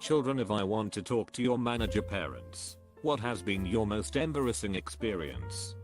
children if I want to talk to your manager parents. What has been your most embarrassing experience?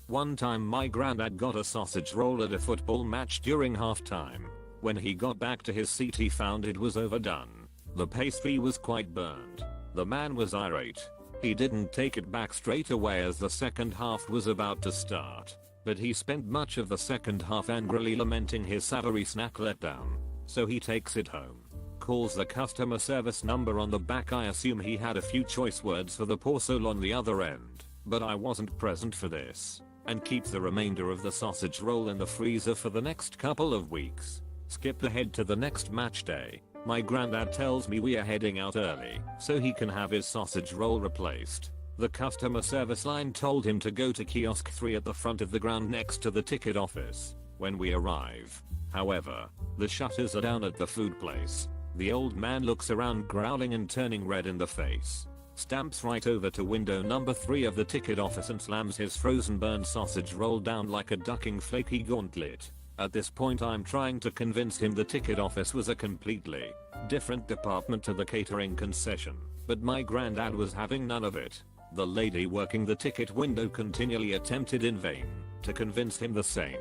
One time my granddad got a sausage roll at a football match during halftime. When he got back to his seat he found it was overdone. The pastry was quite burned. The man was irate. He didn't take it back straight away as the second half was about to start, but he spent much of the second half angrily lamenting his savory snack letdown. So he takes it home, calls the customer service number on the back. I assume he had a few choice words for the poor soul on the other end, but I wasn't present for this, and keeps the remainder of the sausage roll in the freezer for the next couple of weeks. Skip ahead to the next match day. My granddad tells me we are heading out early so he can have his sausage roll replaced. The customer service line told him to go to kiosk 3 at the front of the ground next to the ticket office. When we arrive, however, the shutters are down at the food place. The old man looks around growling and turning red in the face. Stamps right over to window number 3 of the ticket office and slams his frozen burned sausage roll down like a ducking flaky gauntlet. At this point I'm trying to convince him the ticket office was a completely different department to the catering concession, but my granddad was having none of it. The lady working the ticket window continually attempted in vain to convince him the same.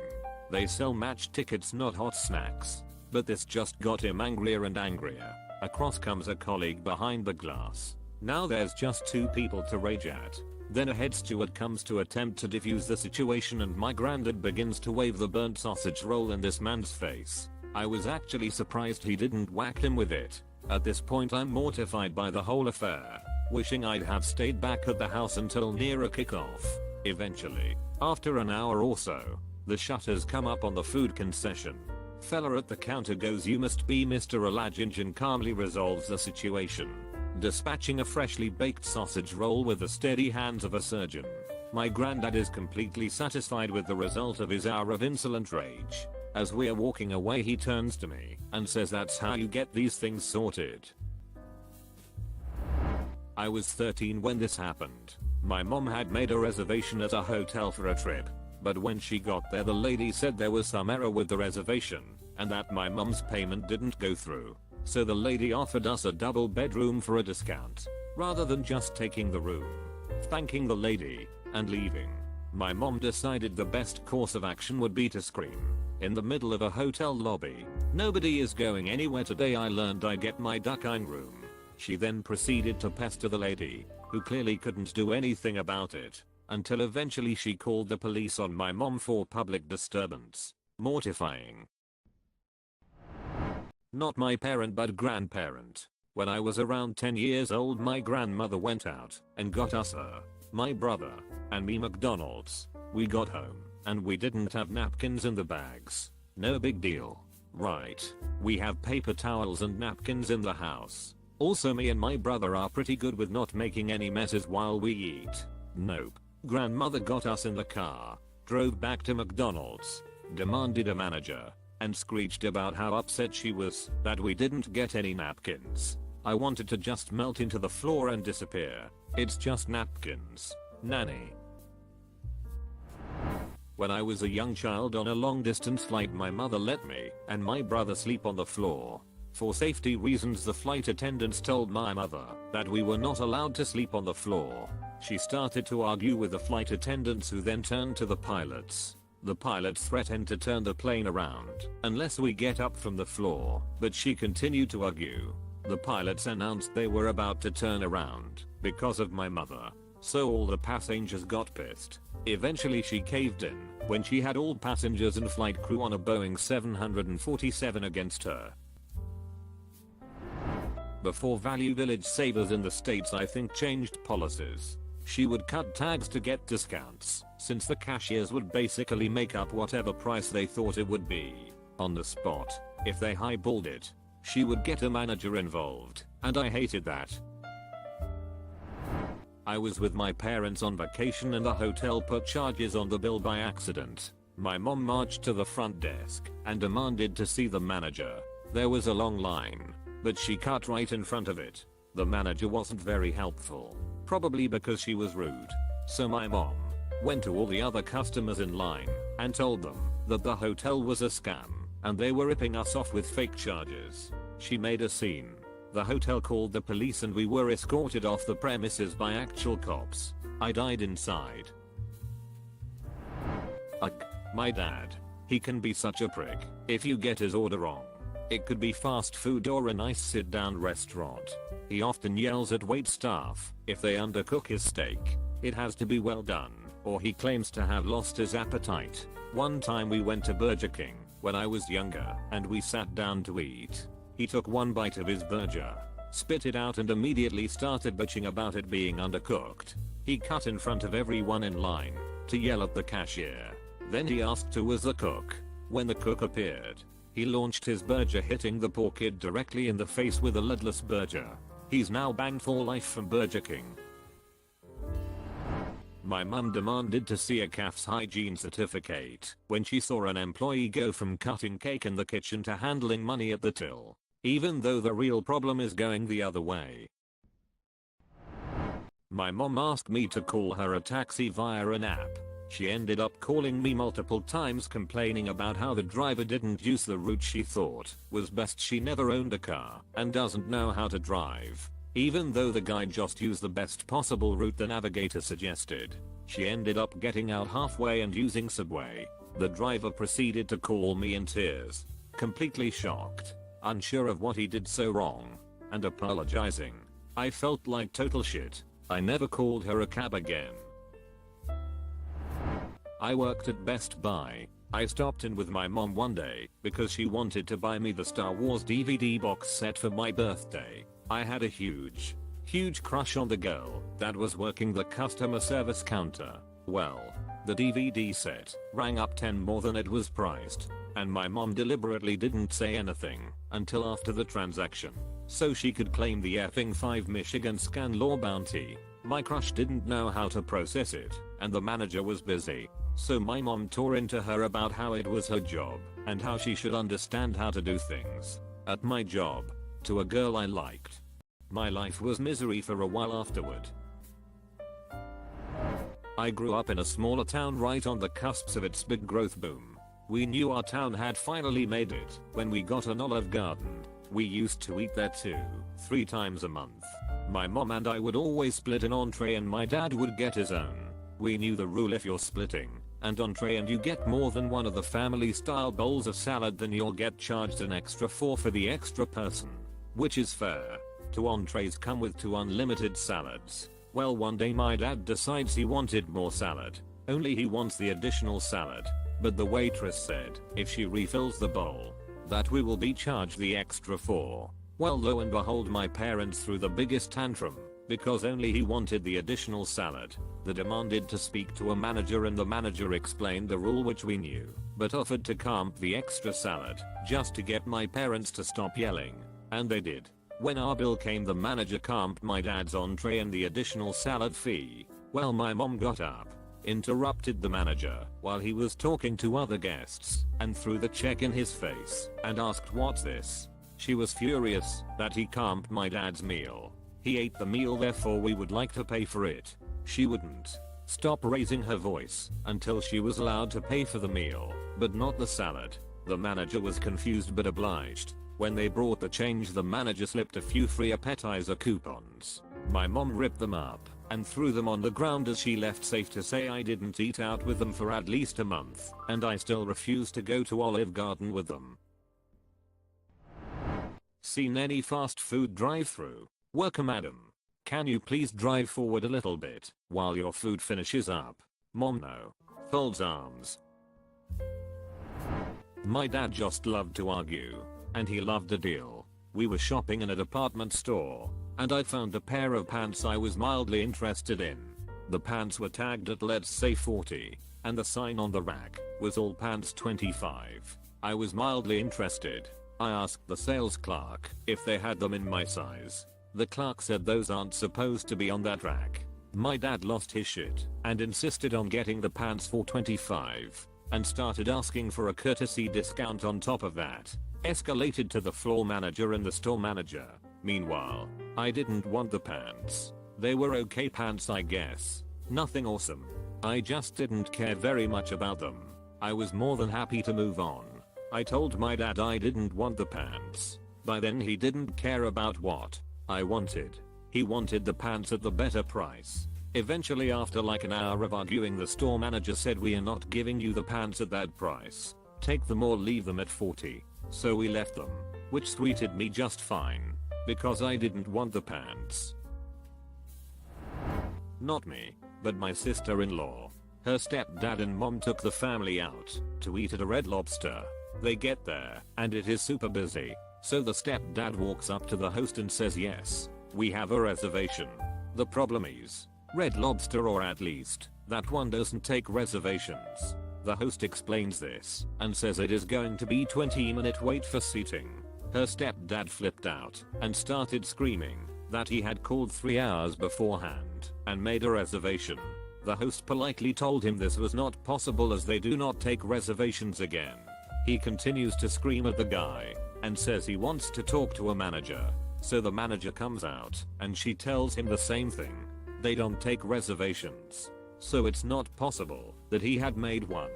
They sell match tickets, not hot snacks. But this just got him angrier and angrier. Across comes a colleague behind the glass. Now there's just 2 people to rage at. Then a head steward comes to attempt to defuse the situation and my granddad begins to wave the burnt sausage roll in this man's face. I was actually surprised he didn't whack him with it. At this point I'm mortified by the whole affair, wishing I'd have stayed back at the house until nearer kickoff. Eventually, after an hour or so, the shutters come up on the food concession. Fella at the counter goes, "You must be Mr. Alajinj," and calmly resolves the situation, dispatching a freshly baked sausage roll with the steady hands of a surgeon. My granddad is completely satisfied with the result of his hour of insolent rage. As we're walking away he turns to me and says, "That's how you get these things sorted." I was 13 when this happened. My mom had made a reservation at a hotel for a trip, but when she got there the lady said there was some error with the reservation and that my mom's payment didn't go through. So the lady offered us a double bedroom for a discount, rather than just taking the room. Thanking the lady and leaving, my mom decided the best course of action would be to scream in the middle of a hotel lobby, "Nobody is going anywhere today. I learned I get my duck-ine room." She then proceeded to pester the lady, who clearly couldn't do anything about it, until eventually she called the police on my mom for public disturbance. Mortifying. Not my parent but grandparent. When I was around 10 years old my grandmother went out and got us my brother, and me McDonald's. We got home and we didn't have napkins in the bags. No big deal, right? We have paper towels and napkins in the house. Also me and my brother are pretty good with not making any messes while we eat. Nope. Grandmother got us in the car, drove back to McDonald's, demanded a manager, and screeched about how upset she was that we didn't get any napkins. I wanted to just melt into the floor and disappear. It's just napkins, nanny. When I was a young child on a long distance flight my mother let me and my brother sleep on the floor. For safety reasons the flight attendants told my mother that we were not allowed to sleep on the floor. She started to argue with the flight attendants who then turned to the pilots. The pilots threatened to turn the plane around unless we get up from the floor, but she continued to argue. The pilots announced they were about to turn around because of my mother, so all the passengers got pissed. Eventually she caved in when she had all passengers and flight crew on a Boeing 747 against her. Before Value Village Savers in the States I think changed policies. She would cut tags to get discounts, since the cashiers would basically make up whatever price they thought it would be on the spot. If they highballed it, she would get a manager involved, and I hated that. I was with my parents on vacation and the hotel put charges on the bill by accident. My mom marched to the front desk and demanded to see the manager. There was a long line, but she cut right in front of it. The manager wasn't very helpful, probably because she was rude. So my mom went to all the other customers in line and told them that the hotel was a scam and they were ripping us off with fake charges. She made a scene. The hotel called the police and we were escorted off the premises by actual cops. I died inside. Ugh. My dad. He can be such a prick if you get his order wrong. It could be fast food or a nice sit down restaurant. He often yells at wait staff if they undercook his steak. It has to be well done, or he claims to have lost his appetite. One time we went to Burger King when I was younger and we sat down to eat. He took one bite of his burger, spit it out and immediately started bitching about it being undercooked. He cut in front of everyone in line to yell at the cashier. Then he asked who was the cook. When the cook appeared, he launched his burger, hitting the poor kid directly in the face with a lidless burger. He's now banned for life from Burger King. My mum demanded to see a calf's hygiene certificate when she saw an employee go from cutting cake in the kitchen to handling money at the till, even though the real problem is going the other way. My mom asked me to call her a taxi via an app. She ended up calling me multiple times complaining about how the driver didn't use the route she thought was best. She never owned a car and doesn't know how to drive. Even though the guide just used the best possible route the navigator suggested, she ended up getting out halfway and using Subway. The driver proceeded to call me in tears, completely shocked, unsure of what he did so wrong, and apologizing. I felt like total shit. I never called her a cab again. I worked at Best Buy. I stopped in with my mom one day because she wanted to buy me the Star Wars DVD box set for my birthday. I had a huge crush on the girl that was working the customer service counter. Well, the DVD set rang up 10 more than it was priced, and my mom deliberately didn't say anything until after the transaction, so she could claim the effing 5 Michigan scan law bounty. My crush didn't know how to process it, and the manager was busy. So my mom tore into her about how it was her job and how she should understand how to do things at my job to a girl I liked. My life was misery for a while afterward. I grew up in a smaller town right on the cusp of its big growth boom. We knew our town had finally made it when we got an Olive Garden. We used to eat there 2-3 times a month. My mom and I would always split an entree and my dad would get his own. We knew the rule: if you're splitting an entree and you get more than one of the family style bowls of salad, then you'll get charged an extra $4 for the extra person. Which is fair. 2 entrees come with 2 unlimited salads. Well, one day my dad decides he wanted more salad. Only he wants the additional salad. But the waitress said if she refills the bowl, that we will be charged the extra $4. Well, lo and behold, my parents threw the biggest tantrum because only he wanted the additional salad. They demanded to speak to a manager and the manager explained the rule, which we knew, but offered to comp the extra salad just to get my parents to stop yelling. And they did. When our bill came, the manager comped my dad's entree and the additional salad fee. Well, my mom got up, interrupted the manager while he was talking to other guests, and threw the check in his face and asked, "What's this?" She was furious that he comped my dad's meal. He ate the meal, therefore we would like to pay for it. She wouldn't stop raising her voice until she was allowed to pay for the meal, but not the salad. The manager was confused but obliged. When they brought the change, the manager slipped a few free appetizer coupons. My mom ripped them up and threw them on the ground as she left. Safe to say I didn't eat out with them for at least a month, and I still refuse to go to Olive Garden with them. Seen any fast food drive-through? Welcome, madam. Can you please drive forward a little bit while your food finishes up? Mom no. Folds arms. My dad just loved to argue, and he loved a deal. We were shopping in a department store, and I found a pair of pants I was mildly interested in. The pants were tagged at, let's say, 40, and the sign on the rack was all pants 25. I was mildly interested. I asked the sales clerk if they had them in my size. The clerk said those aren't supposed to be on that rack. My dad lost his shit and insisted on getting the pants for 25 and started asking for a courtesy discount on top of that. Escalated to the floor manager and the store manager. Meanwhile, I didn't want the pants. They were okay pants, I guess. Nothing awesome. I just didn't care very much about them. I was more than happy to move on. I told my dad I didn't want the pants. By then he didn't care about what I wanted. He wanted the pants at the better price. Eventually, after like an hour of arguing, the store manager said, "We are not giving you the pants at that price. Take them or leave them at 40. So we left them, which suited me just fine, because I didn't want the pants. Not me, but my sister-in-law. Her stepdad and mom took the family out to eat at a Red Lobster. They get there, and it is super busy. So the stepdad walks up to the host and says, "Yes, we have a reservation. The problem is, Red Lobster, or at least, that one doesn't take reservations." The host explains this and says it is going to be 20-minute wait for seating. Her stepdad flipped out and started screaming that he had called 3 hours beforehand and made a reservation. The host politely told him this was not possible as they do not take reservations again. He continues to scream at the guy and says he wants to talk to a manager. So the manager comes out and she tells him the same thing. They don't take reservations. So it's not possible that he had made one.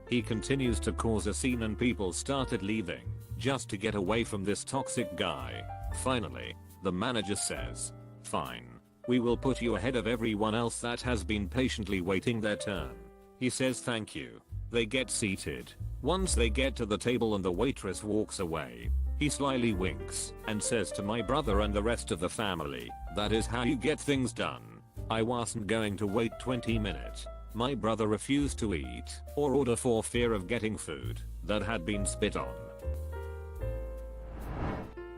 He continues to cause a scene and people started leaving just to get away from this toxic guy. Finally, the manager says, "Fine. We will put you ahead of everyone else that has been patiently waiting their turn." He says thank you. They get seated. Once they get to the table and the waitress walks away, he slyly winks and says to my brother and the rest of the family, "That is how you get things done. I wasn't going to wait 20 minutes. My brother refused to eat or order for fear of getting food that had been spit on."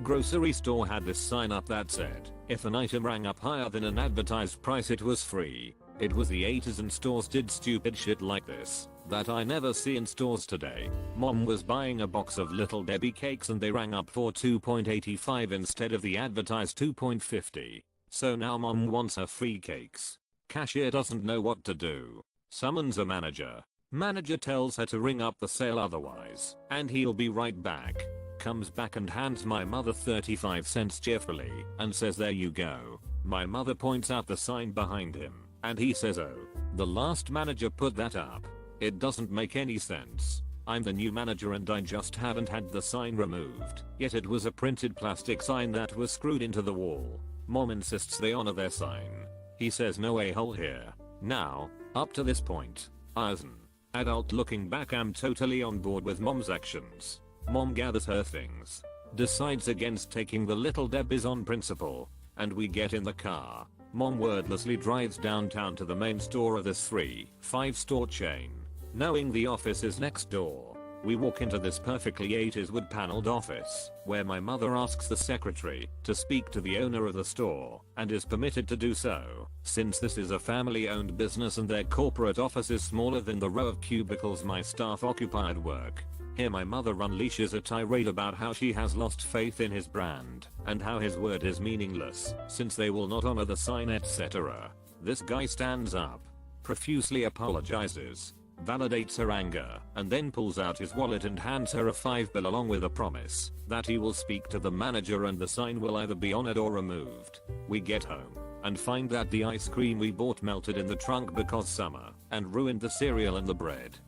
Grocery store had this sign up that said, if an item rang up higher than an advertised price it was free. It was the 80s and stores did stupid shit like this that I never see in stores today. Mom was buying a box of Little Debbie cakes and they rang up for $2.85 instead of the advertised $2.50. So now mom wants her free cakes. Cashier doesn't know what to do. Summons a manager. Manager tells her to ring up the sale otherwise, and he'll be right back. Comes back and hands my mother 35 cents cheerfully and says, "There you go." My mother points out the sign behind him and he says, "Oh, the last manager put that up. It doesn't make any sense. I'm the new manager and I just haven't had the sign removed." Yet it was a printed plastic sign that was screwed into the wall. Mom insists they honor their sign. He says no a-hole here. Now, up to this point, as an adult looking back, I'm totally on board with mom's actions. Mom gathers her things, decides against taking the Little Debbies on principle, and we get in the car. Mom wordlessly drives downtown to the main store of this 3-5 store chain. Knowing the office is next door, we walk into this perfectly 80s wood paneled office, where my mother asks the secretary to speak to the owner of the store, and is permitted to do so, since this is a family owned business and their corporate office is smaller than the row of cubicles my staff occupy at work. Here my mother unleashes a tirade about how she has lost faith in his brand, and how his word is meaningless, since they will not honor the sign, etc. This guy stands up, profusely apologizes, validates her anger, and then pulls out his wallet and hands her a $5 bill along with a promise that he will speak to the manager and the sign will either be honored or removed. We get home and find that the ice cream we bought melted in the trunk because summer, and ruined the cereal and the bread.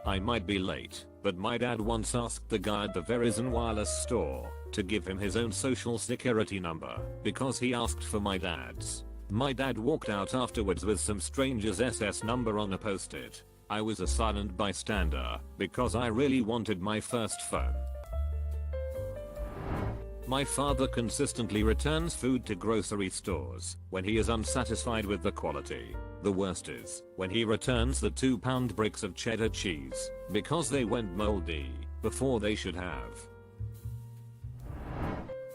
I might be late, but my dad once asked the guy at the Verizon wireless store to give him his own social security number because he asked for my dad's. My dad walked out afterwards with some stranger's SS number on a post-it. I was a silent bystander because I really wanted my first phone. My father consistently returns food to grocery stores when he is unsatisfied with the quality. The worst is when he returns the 2-pound bricks of cheddar cheese because they went moldy before they should have.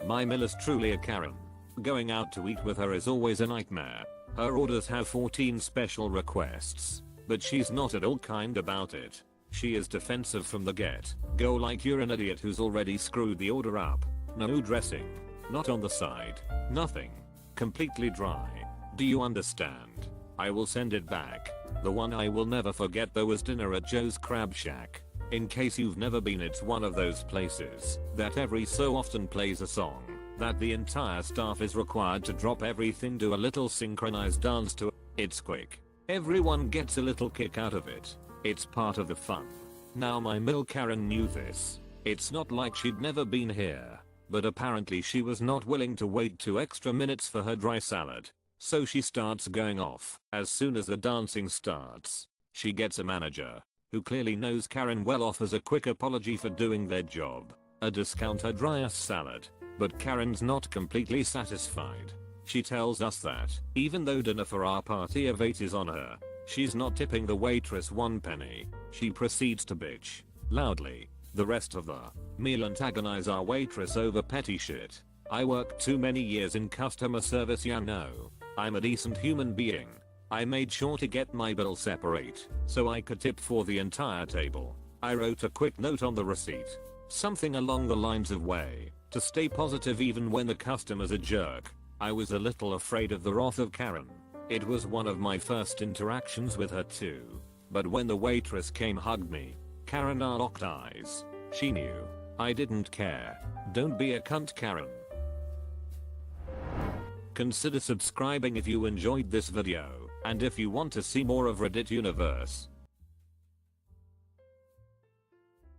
My Mill is truly a Karen. Going out to eat with her is always a nightmare. Her orders have 14 special requests, but she's not at all kind about it. She is defensive from the get-go, like you're an idiot who's already screwed the order up. No dressing, not on the side, nothing, completely dry. Do you understand? I will send it back. The one I will never forget though was dinner at Joe's Crab Shack. In case you've never been, it's one of those places that every so often plays a song that the entire staff is required to drop everything, do a little synchronized dance to. It's quick. Everyone gets a little kick out of it. It's part of the fun. Now my Mill Karen knew this. It's not like she'd never been here, but apparently she was not willing to wait 2 extra minutes for her dry salad. So she starts going off. As soon as the dancing starts, she gets a manager, who clearly knows Karen well, offers a quick apology for doing their job, a discount her dry ass salad, but Karen's not completely satisfied. She tells us that, even though dinner for our party of 8 is on her, she's not tipping the waitress 1 penny. She proceeds to bitch loudly the rest of the meal, antagonize our waitress over petty shit. I worked too many years in customer service, ya know. I'm a decent human being. I made sure to get my bill separate so I could tip for the entire table. I wrote a quick note on the receipt, something along the lines of way to stay positive even when the customer's a jerk. I was a little afraid of the wrath of Karen. It was one of my first interactions with her too. But when the waitress came hugged me, Karen locked eyes. She knew I didn't care. Don't be a cunt, Karen. Consider subscribing if you enjoyed this video, and if you want to see more of Reddit Universe.